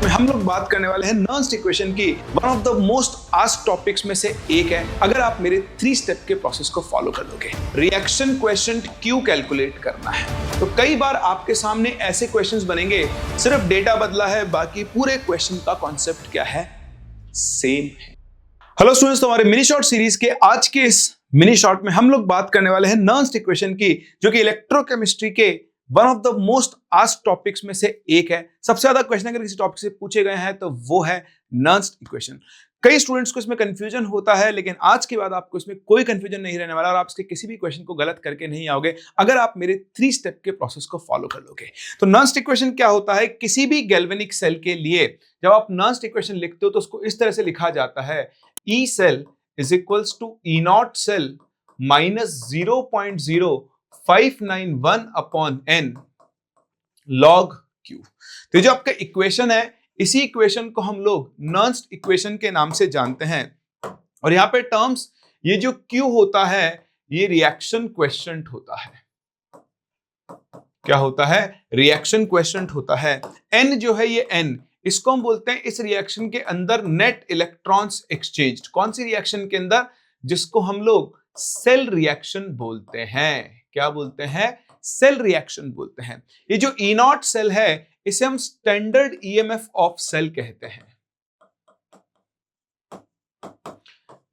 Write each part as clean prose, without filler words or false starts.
में हम लोग बात करने वाले हैं नर्न्स इक्वेशन की। One of the most asked topics में से एक है। अगर आप मेरे 3 स्टेप के प्रोसेस को फॉलो कर लोगे, रिएक्शन क्वेश्चन क्यू कैलकुलेट करना है, तो कई बार आपके सामने ऐसे क्वेश्चंस बनेंगे, सिर्फ डेटा बदला है, बाकी पूरे क्वेश्चन का कॉन्सेप्ट क्या है, सेम है। हेलो स्टूडेंट्स, हमारे मिनी शॉर्ट सीरीज के आज के इस मिनी शॉर्ट में हम लोग बात करने वाले हैं नर्न्स इक्वेशन की, जो कि इलेक्ट्रोकेमिस्ट्री के one of the most asked topics में से एक है। सबसे ज्यादा क्वेश्चन अगर किसी टॉपिक से पूछे गए हैं तो वो है नर्न्स इक्वेशन। कई स्टूडेंट्स को इसमें कंफ्यूजन होता है, लेकिन आज के बाद आपको इसमें कोई कंफ्यूजन नहीं रहने वाला और आप इसके किसी भी क्वेश्चन को गलत करके नहीं आओगे अगर आप मेरे 3 स्टेप के प्रोसेस को फॉलो कर लोगे। तो नर्न्स इक्वेशन क्या होता है? किसी भी गैल्वेनिक सेल के लिए जब आप नर्न्स इक्वेशन लिखते हो तो उसको इस तरह से लिखा जाता है, E cell is equals to E naught cell minus 0.0591 upon N log Q. तो जो आपका इक्वेशन है, इसी इक्वेशन को हम लोग नर्न्स इक्वेशन के नाम से जानते हैं। और यहां पे टर्म्स, ये जो क्यू होता है ये रिएक्शन क्वेश्चंट होता है। क्या होता है? रिएक्शन क्वेश्चंट होता है। एन जो है, ये एन, इसको हम बोलते हैं इस रिएक्शन के अंदर नेट इलेक्ट्रॉन्स एक्सचेंज। कौन सी रिएक्शन के अंदर? जिसको हम लोग सेल रिएक्शन बोलते हैं। क्या बोलते हैं? सेल रिएक्शन बोलते हैं। ये जो ई नॉट सेल है, इसे हम स्टैंडर्ड ईएमएफ ऑफ सेल कहते हैं।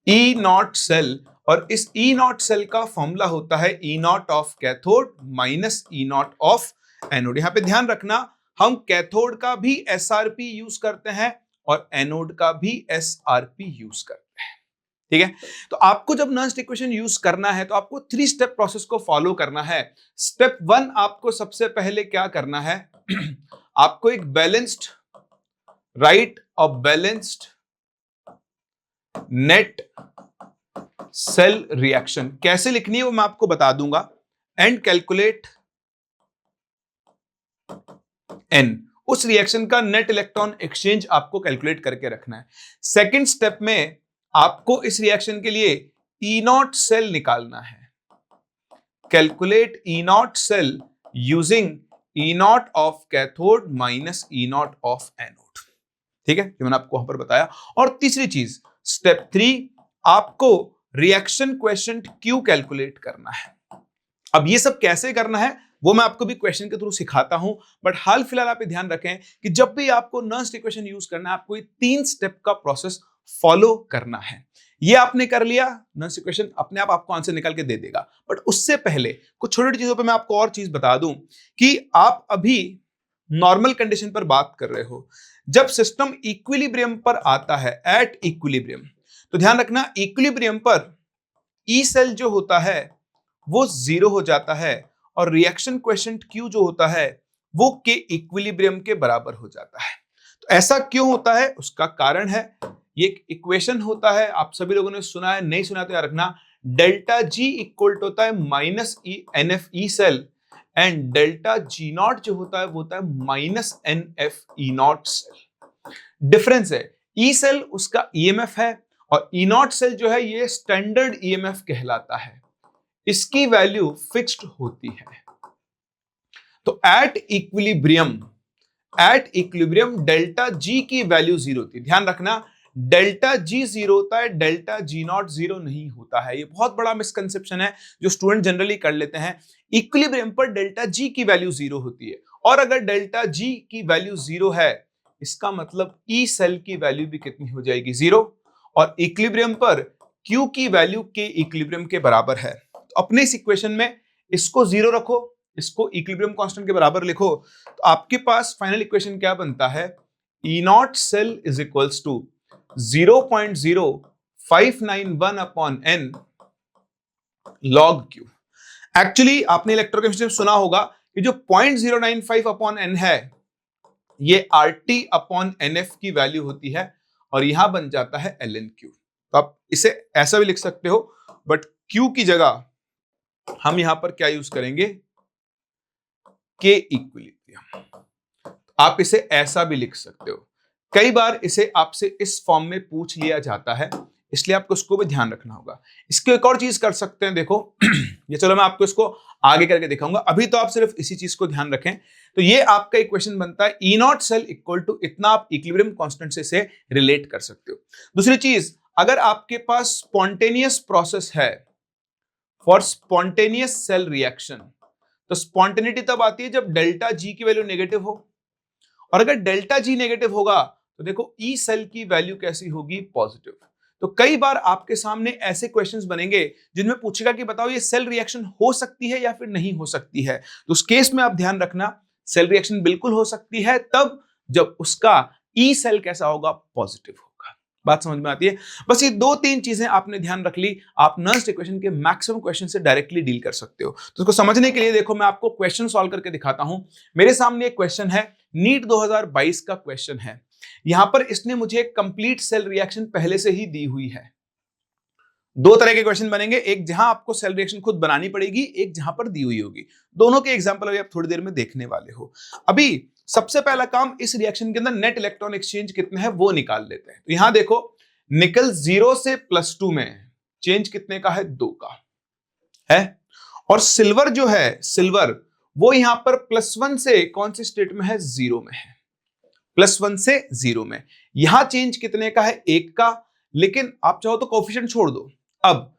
ई नॉट सेल, और इस ई नॉट सेल का फॉर्मूला होता है E naught of cathode minus E naught of anode. यहां पे ध्यान रखना, हम कैथोड का भी एसआरपी यूज करते हैं और एनोड का भी एसआरपी यूज करते हैं। ठीक है, तो आपको जब नर्न्स इक्वेशन यूज करना है तो आपको 3 स्टेप प्रोसेस को फॉलो करना है। स्टेप 1, आपको सबसे पहले क्या करना है आपको एक बैलेंस्ड राइट और बैलेंस्ड नेट सेल रिएक्शन कैसे लिखनी है वो मैं आपको बता दूंगा, एंड कैलकुलेट एन। उस रिएक्शन का नेट इलेक्ट्रॉन एक्सचेंज आपको कैलकुलेट करके रखना है। सेकंड स्टेप में आपको इस रिएक्शन के लिए ई नॉट सेल निकालना है। Calculate E naught cell using E naught of cathode minus E naught of anode. ठीक है, जो मैंने आपको वहां पर बताया। और तीसरी चीज, स्टेप 3, आपको रिएक्शन क्वेश्चंट क्यू कैलकुलेट करना है। अब ये सब कैसे करना है वो मैं आपको भी क्वेश्चन के थ्रू सिखाता हूं, बट हाल फिलहाल आप ध्यान रखें कि जब भी आपको नर्न्स इक्वेशन यूज करना है, आपको ये 3 स्टेप का प्रोसेस फॉलो करना है। ये आपने कर लिया, नर्न्स इक्वेशन अपने आप आपको आंसर निकाल के दे देगा। बट उससे पहले कुछ छोटी छोटी चीजों पे मैं आपको और चीज बता दूं कि आप अभी नॉर्मल कंडीशन पर बात कर रहे हो। जब सिस्टम इक्विलिब्रियम पर आता है, एट इक्विलिब्रियम, तो ध्यान रखना इक्विलिब्रियम पर ई सेल जो होता है वो 0 हो जाता है और रिएक्शन क्वेश्चंट क्यू जो होता है वो के इक्विलिब्रियम के बराबर हो जाता है। तो ऐसा क्यों होता है? उसका कारण है, ये एक इक्वेशन होता है, आप सभी लोगों ने सुना है, नहीं सुना तो याद रखना, डेल्टा जी इक्वल टू होता है minus E N F E cell, and delta G naught जो होता है वो होता है minus N F E naught cell. Difference है, ई सेल उसका ईएमएफ है और ई नॉट सेल जो है ये स्टैंडर्ड ईएमएफ कहलाता है, इसकी वैल्यू फिक्स्ड होती है। तो एट इक्विलिब्रियम डेल्टा जी की वैल्यू 0 होती है। ध्यान रखना, डेल्टा जी 0 होता है, डेल्टा जी नॉट 0 नहीं होता है। ये बहुत बड़ा मिसकंसेप्शन है जो स्टूडेंट जनरली कर लेते हैं। इक्विलिब्रियम पर डेल्टा जी की वैल्यू 0 होती है, और अगर डेल्टा जी की वैल्यू 0 है, इसका मतलब ई सेल की वैल्यू भी कितनी हो जाएगी? 0। और इक्विलिब्रियम पर क्यू की वैल्यू के इक्विलिब्रियम के बराबर है। तो अपने इस इक्वेशन में इसको 0 रखो, इसको इक्विलिब्रियम कांस्टेंट के बराबर लिखो, तो आपके पास फाइनल इक्वेशन क्या बनता है? E naught cell is equals to 0.0591 upon N log Q. Actually आपने इलेक्ट्रोकेमिस्ट्री में सुना होगा कि जो 0.095 अपॉन एन है ये RT अपॉन NF की वैल्यू होती है, और यहां बन जाता है LNQ। तो आप इसे ऐसा भी लिख सकते हो, बट Q की जगह हम यहां पर क्या यूज करेंगे? K equilibrium. आप इसे ऐसा भी लिख सकते हो। कई बार इसे आपसे इस फॉर्म में पूछ लिया जाता है, इसलिए आपको इसको भी ध्यान रखना होगा। इसके एक और चीज कर सकते हैं, देखो ये चलो मैं आपको इसको आगे करके दिखाऊंगा, अभी तो आप सिर्फ इसी चीज को ध्यान रखें। तो ये आपका इक्वेशन बनता है E naught cell equal to इतना, आप इक्विलिब्रियम कांस्टेंट से इसे रिलेट कर सकते हो। दूसरी चीज, अगर आपके पास स्पॉन्टेनियस प्रोसेस है फॉर स्पॉन्टेनियस सेल रिएक्शन, तो स्पॉन्टेनिटी तब आती है जब डेल्टा जी की वैल्यू नेगेटिव हो, और अगर डेल्टा जी नेगेटिव होगा तो देखो ई सेल की वैल्यू कैसी होगी, पॉजिटिव। तो कई बार आपके सामने ऐसे क्वेश्चंस बनेंगे जिनमें पूछेगा कि बताओ ये सेल रिएक्शन हो सकती है या फिर नहीं हो सकती है। तो उस केस में आप ध्यान रखना, सेल रिएक्शन बिल्कुल हो सकती है तब जब उसका ई सेल कैसा होगा, पॉजिटिव होगा। बात समझ में आती है? बस ये 2-3 चीजें आपने ध्यान रख ली, आप नर्स्ड इक्वेशन के मैक्सिमम क्वेश्चन से डायरेक्टली डील कर सकते हो। तो इसको समझने के लिए देखो मैं आपको क्वेश्चन सॉल्व करके दिखाता हूं। मेरे सामने एक क्वेश्चन है, नीट 2022 का क्वेश्चन है। यहां पर इसने मुझे कंप्लीट सेल रिएक्शन पहले से ही दी हुई है। 2 तरह के क्वेश्चन बनेंगे, एक जहां आपको सेल रिएक्शन खुद बनानी पड़ेगी, एक जहां पर दी हुई होगी। दोनों के एग्जांपल अभी आप थोड़ी देर में देखने वाले हो। अभी सबसे पहला काम, इस रिएक्शन के अंदर नेट इलेक्ट्रॉन एक्सचेंज कितने हैं वो निकाल लेते हैं। तो यहां देखो, निकल 0 से +2 में चेंज कितने का है, 2 का है। और सिल्वर जो है, सिल्वर वो यहां पर +1 से कौन से स्टेट में है, 0 में है। +1 से 0 में, यहां चेंज कितने का है, 1 का। लेकिन आप चाहो तो कोफिशिएंट छोड़ दो। अब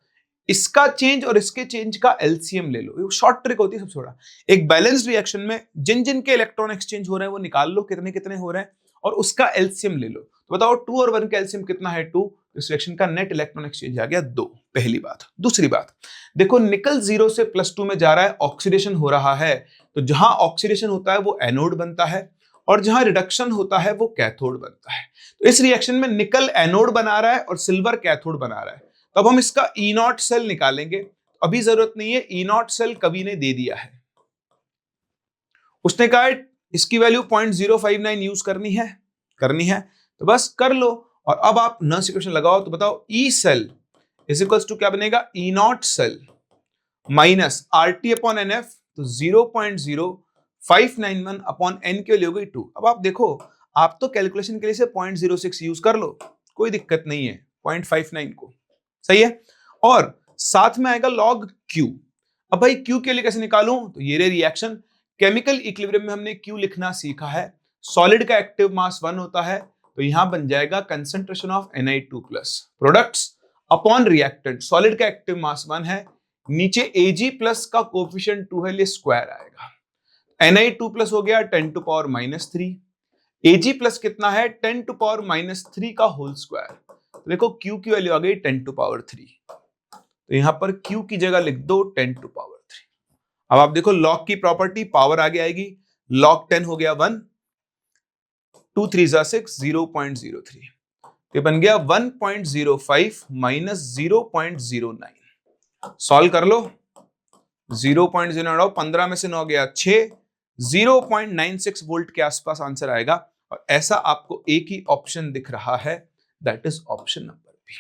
इसका चेंज और इसके चेंज का एलसीएम ले लो, शॉर्ट ट्रिक होती है सबसे बड़ा। एक बैलेंस्ड रिएक्शन में जिन जिन के इलेक्ट्रॉन एक्सचेंज हो रहे हैं वो निकाल लो, कितने कितने हो रहे हैं, और उसका एलसीएम ले लो। तो बताओ 2 और 1 का एलसीएम कितना है, 2। इस रिएक्शन का नेट इलेक्ट्रॉन एक्सचेंज आ गया 2, पहली बात। दूसरी बात देखो, निकल 0 से +2 में जा रहा है, ऑक्सीडेशन हो रहा है। तो जहां ऑक्सीडेशन होता है वो एनोड बनता है, और जहां रिडक्शन होता है वो कैथोड बनता है। तो इस रिएक्शन में निकल एनोड बना रहा है और सिल्वर कैथोड बना रहा है। तो अब हम इसका ई नॉट सेल निकालेंगे। अभी जरूरत नहीं है, ई नॉट सेल कवि ने दे दिया है, उसने कहा इसकी वैल्यू 0.059 यूज करनी है, तो बस कर लो। और अब आप नर्स इक्वेशन लगाओ, तो बताओ E cell is equals to क्या बनेगा, E naught cell minus RT upon NF, तो 0.0591 अपॉन N के लिए हो गई 2। अब आप देखो, आप तो कैलकुलेशन के लिए से 0.06 यूज कर लो, कोई दिक्कत नहीं है, 0.59 को, सही है। और साथ में आएगा log Q। अब भाई Q के लिए कैसे निकालूं, तो ये रिएक्शन केमिकल इक्विलिब्रियम में हमने Q लिखना सीखा है। सॉलिड का एक्टिव मास 1 होता है, तो यहां बन जाएगा concentration of Na2+ products upon reactant. Solid का एक्टिव मास 1 है, नीचे Ag+ का कोफिशिएंट 2 है, लिए स्क्वायर आएगा। Na2+ हो गया 10⁻³ Ag+ कितना है, 10⁻³ का होल स्क्वायर। तो देखो Q की वैल्यू आ गई 10⁻³। तो यहां पर Q की जगह लिख दो 10⁻³। अब आप देखो लॉग की प्रॉपर्टी, पावर आगे आएगी, log 10 हो गया 1, 2 3 6, 0.03। ये बन गया 1.05 माइनस 0.09। सॉल्व कर लो, 0.09 15 में से 9 गया 6, 0.96 वोल्ट के आसपास आंसर आएगा। और ऐसा आपको एक ही ऑप्शन दिख रहा है, that is option number B.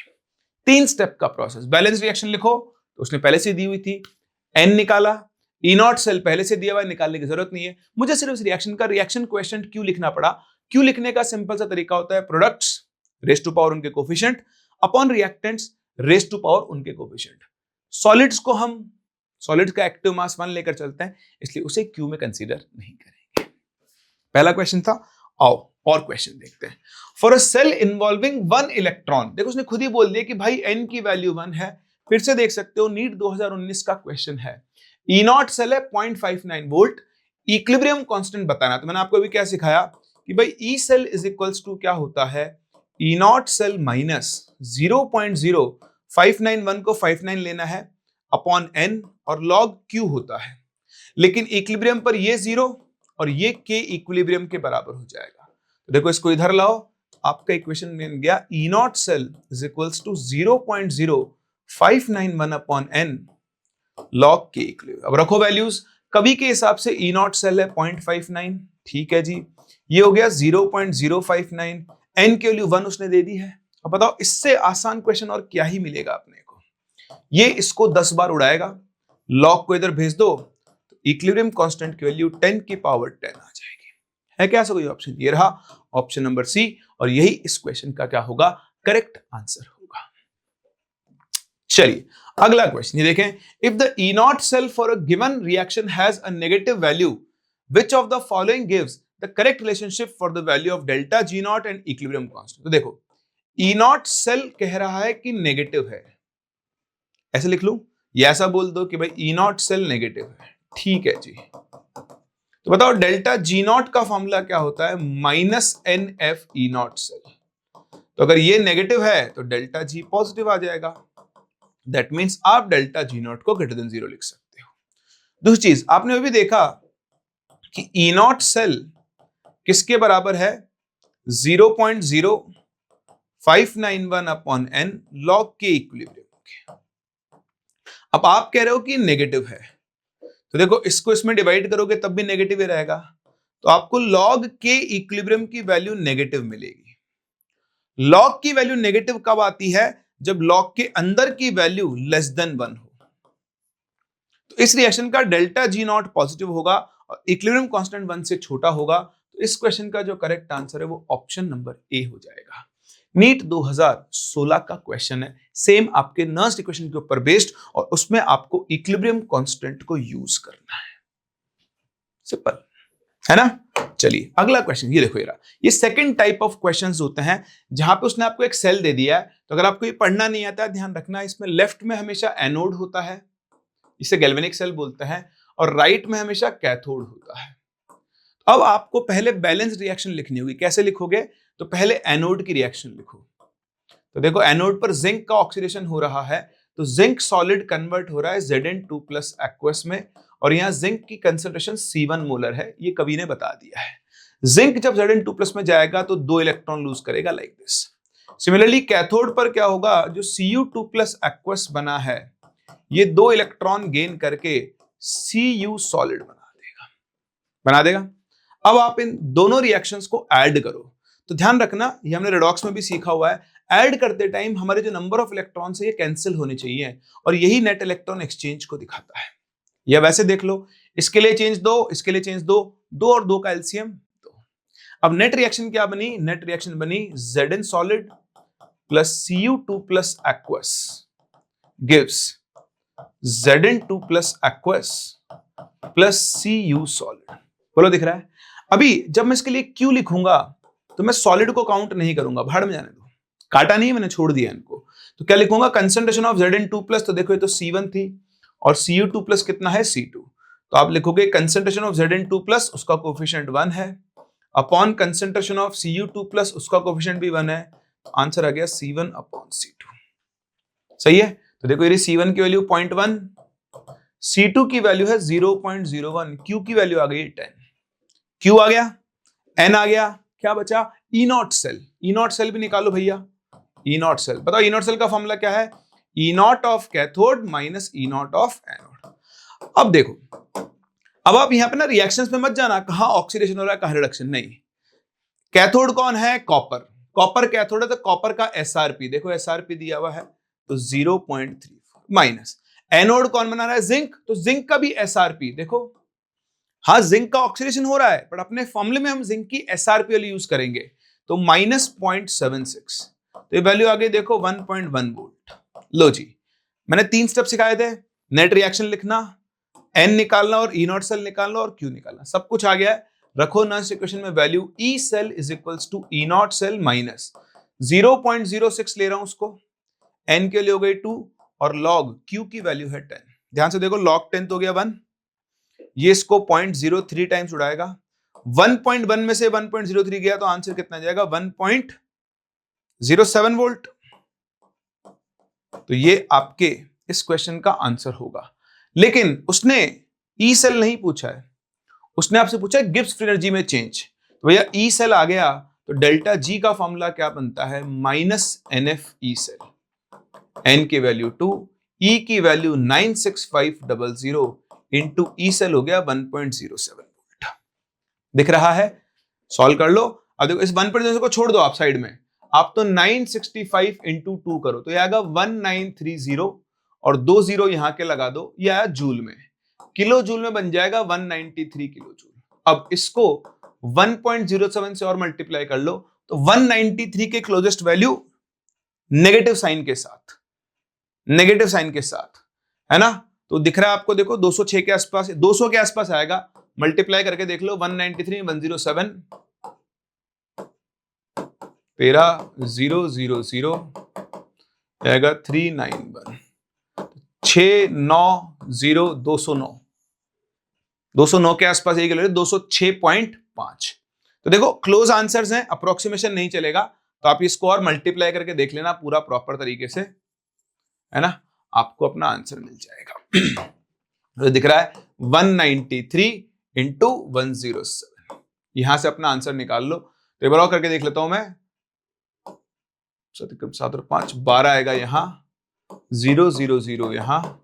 3 step का प्रोसेस। बैलेंस रिएक्शन लिखो, तो उसने पहले से दी हुई थी, N निकाला। ई नॉट सेल पहले से दिया हुआ है, निकालने की जरूरत नहीं है। मुझे सिर्फ इस रिएक्शन का रिएक्शन क्वेश्चन क्यों लिखना पड़ा। क्यों लिखने का सिंपल सा तरीका होता है, प्रोडक्ट्स रेज टू पावर उनके coefficient upon reactants raise to power उनके कोफिशिएंट। सॉलिड्स को हम सॉलिड का एक्टिव मास 1 लेकर चलते हैं, इसलिए उसे क्यू में कंसीडर नहीं करेंगे। पहला क्वेश्चन था। आओ और क्वेश्चन देखते हैं। For a cell involving 1 electron, देखो उसने खुद ही बोल दिया कि भाई n की वैल्यू 1 है। फिर से देख सकते हो, नीट 2019 का क्वेश्चन है। ई नॉट सेल है 0.59 वोल्ट, इक्विलिब्रियम कांस्टेंट बताना। तो मैंने आपको अभी क्या सिखाया कि भाई E cell is equals to क्या होता है, ई नॉट सेल माइनस 0.0591 को 59 लेना है अपॉन n, और log Q होता है। लेकिन इक्विलिब्रियम पर ये 0 और ये K इक्विलिब्रियम के बराबर हो जाएगा। तो देखो इसको इधर लाओ, आपका इक्वेशन बन गया E naught cell is equals to 0.0591 upon n log K equilibrium. अब रखो वैल्यूज, कभी के हिसाब से ई नॉट सेल है 0.59, ठीक है जी। ये हो गया 0.059, n की वैल्यू 1 उसने दे दी है। अब बताओ इससे आसान क्वेश्चन और क्या ही मिलेगा अपने को। ये इसको 10 बार उड़ाएगा, log को इधर भेज दो, तो इक्विलिब्रियम कांस्टेंट की वैल्यू 10 की पावर 10 आ जाएगी। है क्या ऐसा कोई ऑप्शन? ये रहा ऑप्शन नंबर सी, और यही इस क्वेश्चन का क्या होगा, करेक्ट आंसर होगा। चलिए अगला क्वेश्चन ये देखें, if the E naught cell for a given reaction has a negative value, which of the following gives the correct relationship for the value of delta G naught and equilibrium constant. तो देखो ई naught cell कह रहा है कि negative है, ऐसे लिख लूं या ऐसा बोल दो कि भाई ई नॉट सेल नेगेटिव है, ठीक है जी। तो बताओ डेल्टा जी नॉट का फॉर्मूला क्या होता है, minus N F E naught cell. तो अगर ये नेगेटिव है तो डेल्टा जी पॉजिटिव आ जाएगा, दैट मीन्स आप डेल्टा जी नॉट को ग्रेटर देन 0 लिख सकते हो। दूसरी चीज आपने अभी देखा कि ई नॉट सेल किसके बराबर है, 0.0591 अपॉन एन लॉग के इक्विलिब्रियम के। अब आप कह रहे हो कि नेगेटिव है, तो देखो इसको इसमें डिवाइड करोगे तब भी नेगेटिव ही रहेगा, तो आपको लॉग के इक्विलिब्रियम की वैल्यू नेगेटिव मिलेगी। लॉग की वैल्यू नेगेटिव कब आती है, जब लॉग के अंदर की वैल्यू लेस देन 1 हो। तो इस रिएक्शन का डेल्टा जी नॉट पॉजिटिव होगा और इक्विलिब्रियम कांस्टेंट 1 से छोटा होगा। तो इस क्वेश्चन का जो करेक्ट आंसर है वो ऑप्शन नंबर ए हो जाएगा। नीट 2016 का क्वेश्चन है, सेम आपके नर्स्ट इक्वेशन के ऊपर बेस्ड, और उसमें आपको इक्विलिब्रियम कांस्टेंट को यूज करना है। सिंपल है ना। चलिए अगला क्वेश्चन ये देखो, ये सेकंड टाइप ऑफ क्वेश्चंस होते हैं जहां पे उसने आपको एक सेल दे दिया है। तो अगर आपको ये पढ़ना नहीं आता है, ध्यान रखना, इसमें लेफ्ट में हमेशा एनोड होता है, इसे गैल्वेनिक सेल बोलते हैं, और राइट में हमेशा कैथोड होता है। अब आपको पहले बैलेंस रिएक्शन लिखनी होगी। कैसे लिखोगे, तो पहले एनोड की रिएक्शन लिखो। तो देखो एनोड पर जिंक का ऑक्सीडेशन हो रहा है, तो जिंक सॉलिड कन्वर्ट हो रहा है Zn2+ एक्वस में, और यहां जिंक की कंसंट्रेशन C1 मोलर है, ये कवि ने बता दिया है। जिंक जब Zn2+ में जाएगा तो 2 इलेक्ट्रॉन लूज करेगा, लाइक दिस। सिमिलरली कैथोड पर क्या होगा, जो Cu2+ एक्वस बना है, ये 2 इलेक्ट्रॉन गेन करके Cu सॉलिड बना देगा। अब आप इन दोनों रिएक्शंस को ऐड करो। तो ध्यान रखना, ये हमने रेडॉक्स में भी सीखा हुआ है, ऐड करते टाइम हमारे जो नंबर ऑफ इलेक्ट्रॉन्स है ये कैंसिल होने चाहिए, और यही नेट इलेक्ट्रॉन एक्सचेंज को दिखाता है। या वैसे देख लो, इसके लिए चेंज 2, इसके लिए चेंज 2, 2 और 2 का एलसीएम 2। अब नेट रिएक्शन क्या बनी, नेट रिएक्शन बनी Zn solid plus Cu2+ aqueous gives Zn2+ aqueous plus Cu solid. बोलो दिख रहा है। अभी जब मैं इसके लिए Q लिखूंगा तो मैं सॉलिड को काउंट नहीं करूंगा, भाड़ में जाने दो, काटा नहीं, मैंने छोड़ दिया इनको। तो क्या लिखूंगा, कंसंट्रेशन ऑफ Zn2+, तो देखो ये तो C1 थी, और Cu2+ कितना है, C2। तो आप लिखोगे कंसंट्रेशन ऑफ Zn2+, उसका कोफिशिएंट 1 है, अपॉन कंसंट्रेशन ऑफ Cu2+, उसका कोफिशिएंट भी 1 है। तो आंसर आ गया C1 अपॉन C2। सही है। तो देखो ये C1 की वैल्यू 0.1, C2 की वैल्यू है 0.01, Q की वैल्यू आ गई 10। Q आ गया, N आ गया, क्या बचा, E naught cell. E naught cell भी निकालो भैया, ई नॉट सेल। बताओ ई नॉट सेल का फॉर्मूला क्या है, E naught of cathode minus E naught of anode. अब देखो, अब आप यहां पे ना रिएक्शंस में मत जाना, कहां ऑक्सीडेशन हो रहा है कहां रिडक्शन, नहीं। कैथोड कौन है, कॉपर, कॉपर कैथोड है, तो कॉपर का एसआरपी देखो, एसआरपी दिया हुआ है तो 0.34, माइनस एनोड कौन बना रहा है, जिंक, तो जिंक का भी एसआरपी देखो। हाँ जिंक का ऑक्सीडेशन हो रहा है, पर अपने फॉर्मूले में हम जिंक की एसआरपी वाली यूज करेंगे, तो -0.76। तो ये वैल्यू आ गई देखो 1.1 वोल्ट। लो जी, मैंने 3 स्टेप सिखाए थे, नेट रिएक्शन लिखना, एन निकालना और ई नॉट सेल निकालना और क्यू निकालना, सब कुछ आ गया है। रखो नर्स्ट इक्वेशन में value, E cell is equals to E naught cell minus 0.06 ले रहा हूं उसको, एन के लिए हो गई 2 और लॉग क्यू की वैल्यू है 10। ध्यान से देखो, लॉग 10 तो हो गया 1, ये इसको 0.03 टाइम्स उड़ाएगा, 1.1 में से 1.03 गया तो आंसर कितना जाएगा, 1.07 वोल्ट। तो ये आपके इस क्वेश्चन का आंसर होगा। लेकिन उसने ई सेल नहीं पूछा है, उसने आपसे पूछा है गिब्स फ्री एनर्जी में चेंज। तो भैया ई सेल आ गया तो डेल्टा जी का फॉर्मूला क्या बनता है, -NF ई सेल, एन की वैल्यू 2, ई की वैल्यू 96500 इंटू ई सेल हो गया 1.07 वोल्ट। दिख रहा है, सॉल्व कर लो। अब देखो इस 1.07 को छोड़ दो आप साइड में, आप तो 965 इंटू 2 करो तो ये आएगा 1930 और 2 जीरो यहां के लगा दो, ये आया जूल में, किलो जूल में बन जाएगा 193 किलो जूल। अब इसको 1.07 से और मल्टीप्लाई कर लो तो 193 के क्लोजेस्ट वैल्यू नेगेटिव साइन के साथ नेगेटिव साइन के साथ, है ना। तो दिख रहा है आपको, देखो 206 के आसपास, 200 के आसपास आएगा, मल्टीप्लाई करके देख लो, 193 107 13,000 आएगा 391 690 209 के आसपास ये 206.5। तो देखो क्लोज आंसर्स हैं, अप्रोक्सीमेशन नहीं चलेगा, तो आप इसको और मल्टीप्लाई करके देख लेना पूरा प्रॉपर तरीके से, है ना, आपको अपना आंसर मिल जाएगा। तो दिख रहा है 193 इंटू 107, यहां से अपना आंसर निकाल लो। तो एक बार और करके देख लेता हूं मैं, 7 और 5 12 आएगा यहाँ, 000 यहाँ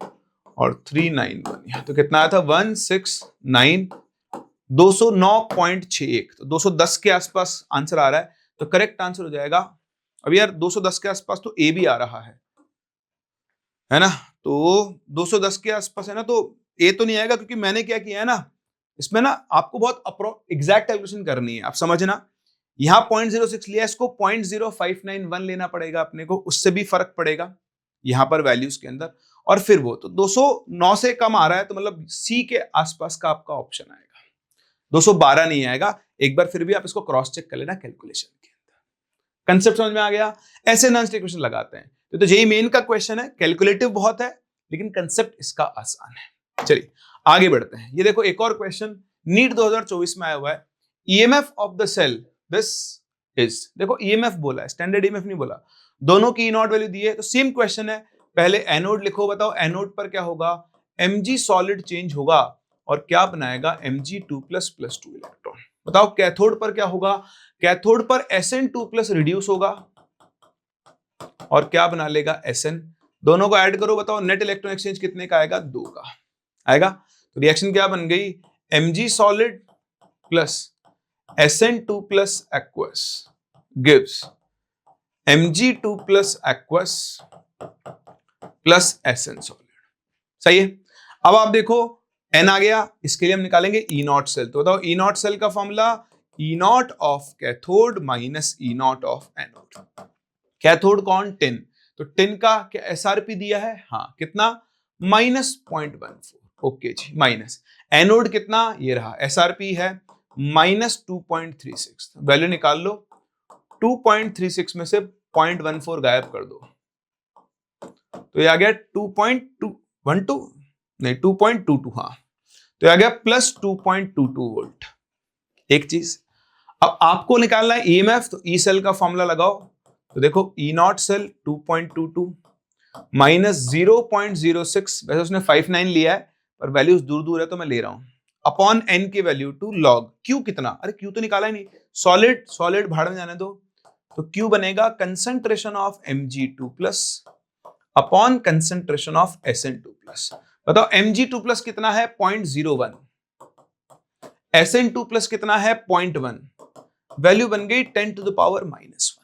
और 391 यहाँ, तो कितना आया था 169 209.61, तो 210 के आसपास आंसर आ रहा है, तो करेक्ट आंसर हो जाएगा। अब यार 210 के आसपास तो ए भी आ रहा है ना, तो 210 के आसपास है ना, तो ए तो नहीं आएगा, क्योंकि मैंने क्या किया है ना, इसमें ना आपको बहुत एग्जैक्ट कैलकुलेशन करनी है, आप समझना। यहां 0.06 लिया, इसको 0.0591 लेना पड़ेगा अपने को, उससे भी फर्क पड़ेगा यहां पर वैल्यूज के अंदर, और फिर वो तो 209 से कम आ रहा है, तो मतलब सी के आसपास का आपका ऑप्शन आएगा, 212 नहीं आएगा। एक बार फिर भी आप इसको क्रॉस चेक कर लेना कैलकुलेशन के अंदर। कंसेप्ट समझ में आ गया? ऐसे नॉन स्टेटिक क्वेश्चन लगाते हैं। तो जेईई मेन का क्वेश्चन है, कैलकुलेटिव बहुत है, लेकिन कंसेप्ट इसका आसान है। चलिए आगे बढ़ते हैं। ये देखो एक और क्वेश्चन नीट 2024 में आया हुआ है, EMF of the cell this is, देखो ईएमएफ बोला है, स्टैंडर्ड ईएमएफ नहीं बोला, दोनों की E0 वैल्यू दी है। तो सेम क्वेश्चन है, पहले एनोड लिखो, बताओ एनोड पर क्या होगा, Mg सॉलिड चेंज होगा और क्या बनाएगा Mg2++2 इलेक्ट्रॉन। बताओ कैथोड पर क्या होगा, कैथोड पर Sn2+ रिड्यूस होगा और क्या बना लेगा Sn, दोनों को ऐड करो, बताओ नेट इलेक्ट्रॉन एक्सचेंज कितने का आएगा, 2 का आएगा। तो रिएक्शन क्या बन गई, Mg solid plus Sn2+ aqueous gives Mg2+ aqueous plus Sn solid. सही है। अब आप देखो N आ गया, इसके लिए हम निकालेंगे E0 सेल। तो बताओ E0 सेल का formula E0 of cathode minus E0 of anode. Cathode कौन, टिन, तो टिन का क्या एसआरपी दिया है, हाँ कितना, -0.14, ओके जी, माइनस एनोड कितना, ये रहा एसआरपी है -2.36, वैल्यू निकाल लो, 2.36 में से 0.14 गायब कर दो, तो ये आ गया 2.212 नहीं 2.22, हाँ, तो आ गया +2.22 वोल्ट। एक चीज, अब आपको निकालना है ईएमएफ, तो ई सेल का फॉर्मूला लगाओ, तो देखो E0 सेल 2.22 माइनस 0.06, वैसे उसने 59 लिया है पर वैल्यूज दूर दूर है तो मैं ले रहा हूं, अपॉन n की वैल्यू टू लॉग Q कितना, अरे Q तो निकाला ही नहीं, सॉलिड सॉलिड भाड़ में जाने दो, तो Q बनेगा concentration of Mg2+ upon concentration of Sn2+। बताओ Mg2+ कितना है 0.01, Sn2+ कितना है 0.1, वैल्यू बन गई 10⁻⁻1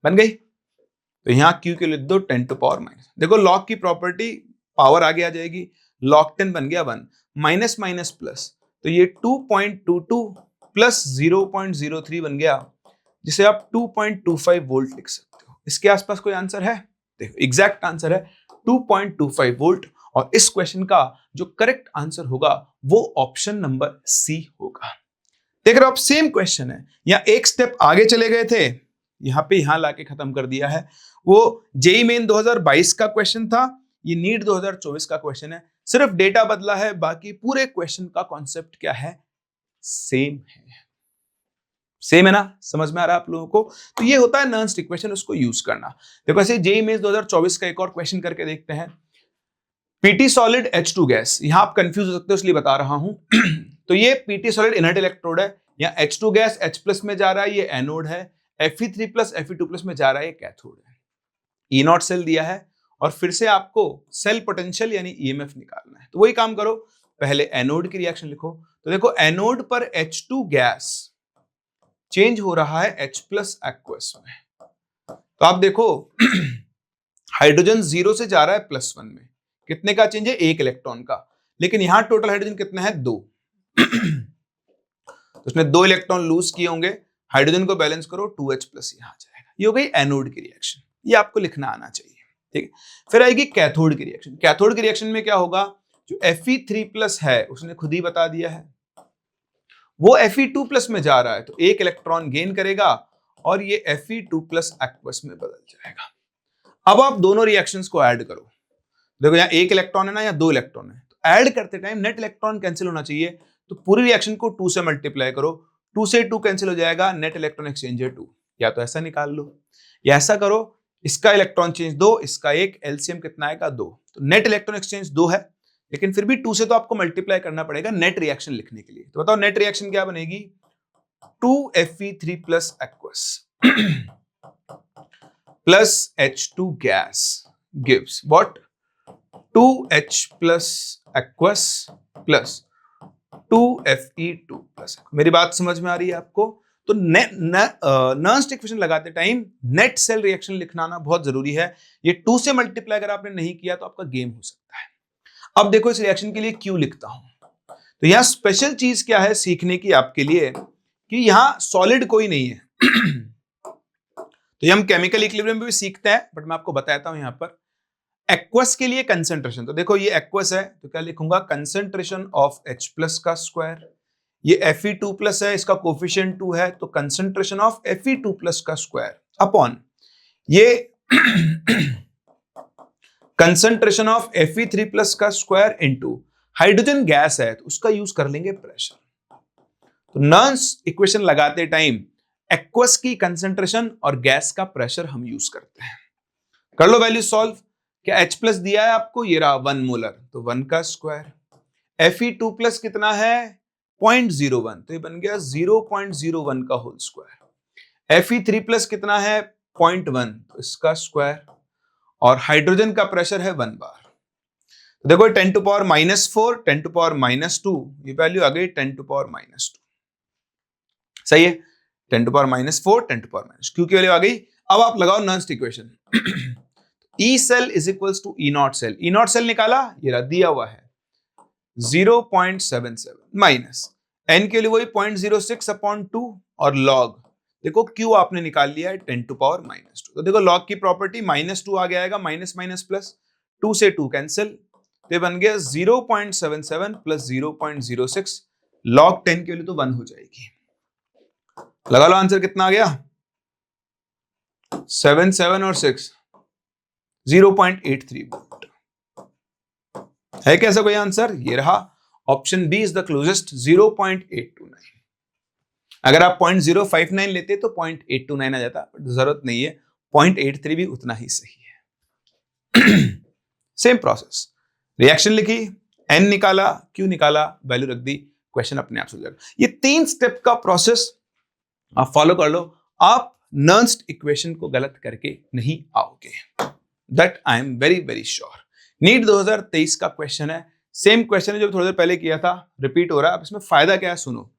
बन गई। तो यहां Q के लिए दो 10⁻⁻, देखो लॉग की प्रॉपर्टी पावर आगे आ जाएगी, log 10 बन गया 1, माइनस माइनस प्लस, तो ये 2.22 प्लस 0.03 बन गया, जिसे आप 2.25 वोल्ट लिख सकते हो। इसके आसपास कोई आंसर है, देखो एग्जैक्ट आंसर है 2.25 वोल्ट, और इस क्वेश्चन का जो करेक्ट आंसर होगा वो ऑप्शन नंबर सी होगा। देख रहे हो आप, सेम क्वेश्चन है, या एक स्टेप आगे चले गए थे, यहां पे यहां लाके खत्म कर दिया है। वो जेईई मेन 2022 का क्वेश्चन था, ये नीट 2024 का क्वेश्चन है, सिर्फ डेटा बदला है, बाकी पूरे क्वेश्चन का कॉन्सेप्ट क्या है, सेम है। सेम है ना, समझ में आ रहा है आप लोगों को? तो ये होता है नॉन स्टिक क्वेश्चन, उसको यूज करना। देखो ऐसे जेईई मेन 2024 का एक और क्वेश्चन करके देखते हैं, पीटी सॉलिड H2 गैस, यहां आप कंफ्यूज हो सकते हो इसलिए बता रहा हूं। तो ये पीटी सॉलिड इनर्ट इलेक्ट्रोड है, या H2 गैस H+ में जा रहा है, ये एनोड है, Fe3+ Fe2+ में जा रहा है, ये कैथोड है। E0 सेल दिया है और फिर से आपको सेल पोटेंशियल यानी ईएमएफ निकालना है, तो वही काम करो, पहले एनोड की रिएक्शन लिखो। तो देखो एनोड पर H2 गैस चेंज हो रहा है H+ एक्वस में, तो आप देखो हाइड्रोजन 0 से जा रहा है +1 में, कितने का चेंज है, 1 इलेक्ट्रॉन का, लेकिन यहां टोटल हाइड्रोजन कितना है, 2। तो उसने 2 इलेक्ट्रॉन लूज किए होंगे, हाइड्रोजन को बैलेंस करो 2H+ यहां आ जाएगा। ये हो गई एनोड की रिएक्शन, ये आपको लिखना आना चाहिए, ठीक है। फिर आएगी कैथोड की रिएक्शन। कैथोड की रिएक्शन में क्या होगा, जो Fe3+ है उसने खुद ही बता दिया है, वो Fe2+ में जा रहा है तो एक इलेक्ट्रॉन गेन करेगा और ये Fe2+ एक्वस में बदल जाएगा। अब आप दोनों रिएक्शंस को ऐड करो, देखो यहाँ एक इलेक्ट्रॉन है ना, या दो इलेक्ट्रॉन है, तो ऐड करते टाइम नेट इलेक्ट्रॉन कैंसिल होना चाहिए, तो पूरी रिएक्शन को 2 से मल्टीप्लाई करो, 2 से 2 कैंसिल हो जाएगा, नेट इलेक्ट्रॉन एक्सचेंज है 2। या तो ऐसा निकाल लो या ऐसा करो, इसका इलेक्ट्रॉन चेंज 2, इसका 1, एलसीएम कितना आएगा 2, तो नेट इलेक्ट्रॉन एक्सचेंज 2 है, लेकिन फिर भी 2 से तो आपको मल्टीप्लाई करना पड़ेगा नेट रिएक्शन लिखने के लिए। तो बताओ नेट रिएक्शन क्या बनेगी, 2Fe3+ aqueous plus H2 gas gives what, 2H+ aqueous plus 2Fe2+। मेरी बात समझ में आ रही है आपको? तो नॉन इक्वेशन लगाते टाइम नेट सेल रिएक्शन लिखना आना बहुत जरूरी है। ये 2 से मल्टीप्लाई अगर आपने नहीं किया तो आपका गेम हो सकता है। अब देखो इस रिएक्शन के लिए क्यों लिखता हूं, तो यहां स्पेशल चीज क्या है सीखने की आपके लिए, कि यहां सॉलिड कोई नहीं है। तो ये हम केमिकल इक्विलिब्रियम में भी सीखते हैं, बट मैं आपको बताता हूं यहां पर एक्वस के लिए कंसंट्रेशन। तो देखो ये एक्वस है तो क्या लिखूंगा, कंसंट्रेशन ऑफ H+ का स्क्वायर, ये Fe2+ है, इसका कोफिशिएंट 2 है, तो कंसंट्रेशन ऑफ Fe2+ का स्क्वायर अपॉन ये कंसंट्रेशन ऑफ Fe3+ का स्क्वायर इनटू हाइड्रोजन गैस है तो उसका यूज कर लेंगे प्रेशर। तो नॉन्स इक्वेशन लगाते टाइम एक्वस की कंसंट्रेशन और गैस का प्रेशर हम यूज करते हैं। कर लो वैल्यू सॉल्व। क्या H+ दिया है आपको, ये रहा 1 मोलर, तो 1 का स्क्वायर, Fe2+ कितना है 0.01, तो ये बन गया 0.01 का होल स्क्वायर। Fe3+ कितना है 0.1, तो इसका स्क्वायर, और हाइड्रोजन का प्रेशर है 1 बार। तो देखो 10⁻⁻4 10⁻⁻2, ये वैल्यू आ गई 10⁻⁻2, सही है, 10⁻⁻4 10⁻⁻, क्यू की वैल्यू आ गई। अब आप लगाओ Nernst equation, E cell is equals to E naught cell. E naught cell निकाला, ये रहा दिया हुआ है 0.77 माइनस n के लिए वही 0.06/2 और लॉग, देखो Q आपने निकाल लिया है 10⁻⁻2। तो देखो लॉग की प्रॉपर्टी -2 आ गया, माइनस माइनस प्लस, 2 से 2 कैंसिल, तो बन गया 0.77 प्लस 0.06, लॉग 10 के लिए तो 1 हो जाएगी। लगा लो आंसर कितना आ गया, 7 7 और 6 0.83 वोल्ट। है कैसा कोई आंसर, ये रहा option B is the closest 0.829। अगर आप 0.059 लेते तो 0.829 आ जाता, बट जरूरत नहीं है, 0.83 भी उतना ही सही है। सेम प्रोसेस, रिएक्शन लिखी, n निकाला, q निकाला, वैल्यू रख दी, क्वेश्चन अपने आप सुलझ जाएगा। ये 3 स्टेप का प्रोसेस आप फॉलो कर लो, आप नॉन्स्ट इक्वेशन को गलत करके नहीं आओगे, that I am very very sure. NEET 2023 का क्वेश्चन है, सेम क्वेश्चन है जो थोड़ी देर पहले किया था, रिपीट हो रहा है। अब इसमें फायदा क्या है सुनो,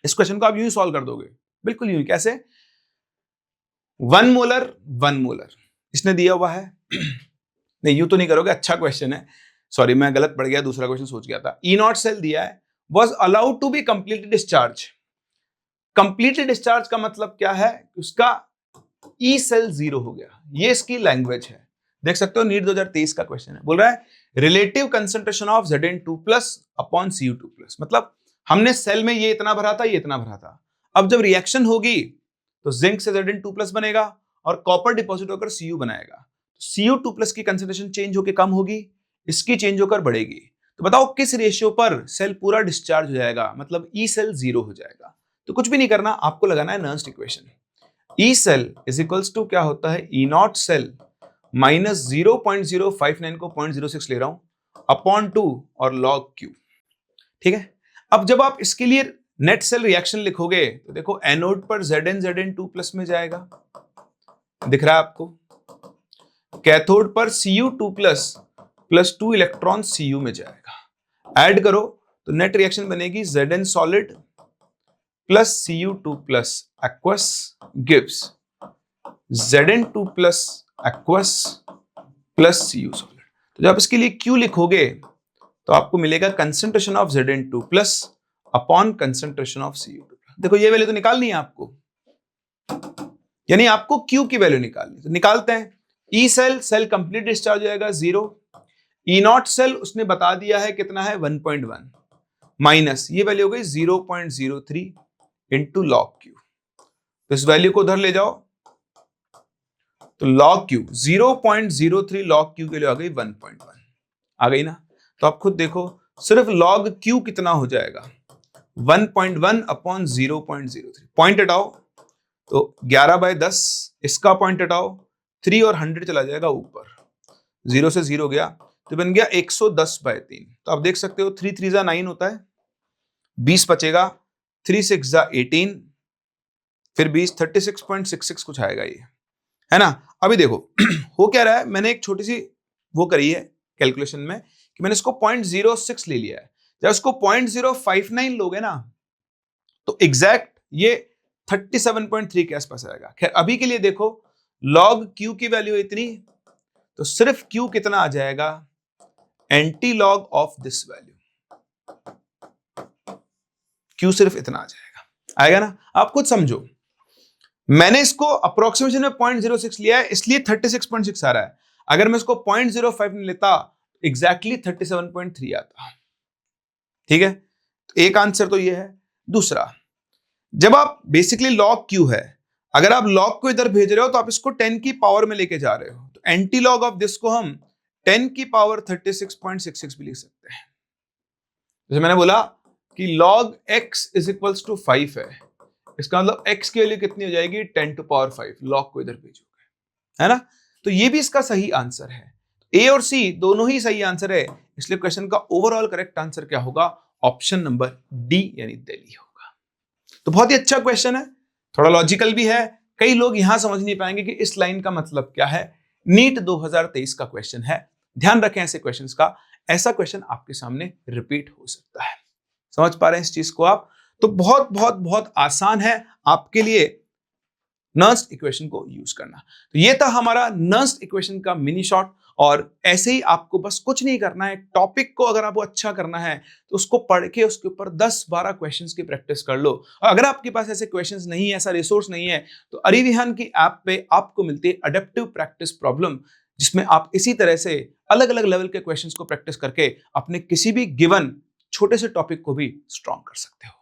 इस क्वेश्चन को आप यूं ही सॉल्व कर दोगे, बिल्कुल यूं। कैसे, 1 मोलर 1 मोलर इसने दिया हुआ है। नहीं यूं तो नहीं करोगे, अच्छा क्वेश्चन है, सॉरी मैं गलत पढ़ गया, दूसरा क्वेश्चन सोच गया था। E नॉट सेल दिया है, was allowed to be completely discharge. Completely discharge का मतलब क्या है, उसका E सेल 0 हो गया, ये इसकी लैंग्वेज है। देख सकते हो नीट 2023 का क्वेश्चन है, बोल रहा है relative concentration of Zn2+ upon Cu2+, मतलब हमने सेल में ये इतना भरा था, ये इतना भरा था, अब जब रिएक्शन होगी तो जिंक से Zn2+ बनेगा और कॉपर डिपॉजिट होकर Cu बनाएगा, Cu2+ की कंसंट्रेशन चेंज होकर कम होगी, इसकी चेंज होकर बढ़ेगी। तो बताओ किस रेशियो पर सेल पूरा डिस्चार्ज हो जाएगा, मतलब E सेल 0 हो जाएगा। तो कुछ भी नहीं करना, आपको लगाना है Nernst equation. E cell is equals to क्या होता है, E नॉट सेल माइनस 0.059 को 0.06 ले रहा हूं अपॉन 2 और log Q, ठीक है। अब जब आप इसके लिए नेट सेल रिएक्शन लिखोगे तो देखो एनोड पर Zn2+ में जाएगा, दिख रहा है आपको, कैथोड पर Cu2+ प्लस 2 इलेक्ट्रॉन Cu में जाएगा। ऐड करो तो नेट रिएक्शन बनेगी Zn solid plus Cu2+ aqueous gives Zn2+ aqueous plus Cu solid. तो जब इसके लिए Q लिखोगे तो आपको मिलेगा concentration of Zn2+ upon concentration of Cu2+। देखो ये वैल्यू तो निकालनी है आपको, यानी आपको Q की वैल्यू निकालनी, तो निकालते हैं। E cell, cell complete discharge हो जाएगा 0। ई नॉट सेल उसने बता दिया है कितना है 1.1 माइनस ये वैल्यू हो गई 0.03 इंटू लॉग क्यू। तो इस वैल्यू को उधर ले जाओ तो लॉग क्यू 0.03 लॉग क्यू के लिए आ गई 1.1 आ गई ना। तो आप खुद देखो सिर्फ लॉग क्यू कितना हो जाएगा 1.1 अपॉन 0.03। पॉइंट हटाओ तो 11/10 इसका पॉइंट हटाओ 3 और 100 चला जाएगा ऊपर, 0 से 0 गया तो बन गया 110/3। तो आप देख सकते हो 3 3 9 होता है, 20 बचेगा, 3 6 18, फिर 20 36.66 कुछ आएगा ये, है ना। अभी देखो हो क्या रहा है, मैंने एक छोटी सी वो करी है कैलकुलेशन में कि मैंने इसको 0.06 ले लिया है। जब इसको 0.059 लोगे ना तो एग्जैक्ट ये 37.3 के आसपास आएगा। खैर अभी के लिए देखो लॉग क्यू की वैल्यू इतनी, तो सिर्फ क्यू कितना आ जाएगा anti log of this value, Q सिर्फ इतना आ जाएगा, आएगा ना। आप खुद समझो, मैंने इसको अप्रोक्सीमेशन में 0.06 लिया है इसलिए 36.6 आ रहा है। अगर मैं इसको 0.05 नहीं लेता एग्जैक्टली 37.3 आता। ठीक है, तो एक आंसर तो ये है। दूसरा, जब आप बेसिकली लॉग क्यू है, अगर आप लॉग को इधर भेज रहे हो तो आप इसको 10 की पावर में लेके जा रहे हो, तो एंटी लॉग ऑफ दिस को हम 10 की पावर 36.66 भी लिख सकते हैं। जैसे मैंने बोला कि log x is equals to 5 है, इसका मतलब x की वैल्यू कितनी हो जाएगी 10 टू पावर 5, log को इधर भेजोगे, है ना। तो ये भी इसका सही आंसर है। ए और सी दोनों ही सही आंसर है, इसलिए क्वेश्चन का ओवरऑल करेक्ट आंसर क्या होगा, ऑप्शन नंबर डी यानी दिल्ली होगा। तो बहुत ही अच्छा क्वेश्चन है, थोड़ा लॉजिकल भी है। कई लोग यहां समझ नहीं पाएंगे कि इस लाइन का मतलब क्या है। नीट 2023 का क्वेश्चन है, ध्यान रखें ऐसे क्वेश्चंस का, ऐसा क्वेश्चन आपके सामने रिपीट हो सकता है। समझ पा रहे हैं इस चीज को आप। तो बहुत बहुत बहुत आसान है आपके लिए नर्स्ड इक्वेशन को यूज करना। तो ये था हमारा नर्स्ड इक्वेशन का मिनी शॉर्ट। और ऐसे ही आपको बस कुछ नहीं करना है, टॉपिक को अगर आपको अच्छा करना है तो उसको पढ़ के उसके ऊपर 10-12 क्वेश्चंस की प्रैक्टिस कर लो। और अगर आपके पास ऐसे क्वेश्चंस नहीं है, ऐसा रिसोर्स नहीं है, तो अरिविहान की ऐप पे आपको मिलती है अडेप्टिव प्रैक्टिस प्रॉब्लम, जिसमें आप इसी तरह से अलग अलग लेवल के क्वेश्चंस को प्रैक्टिस करके अपने किसी भी गिवन छोटे से टॉपिक को भी स्ट्रॉन्ग कर सकते हो।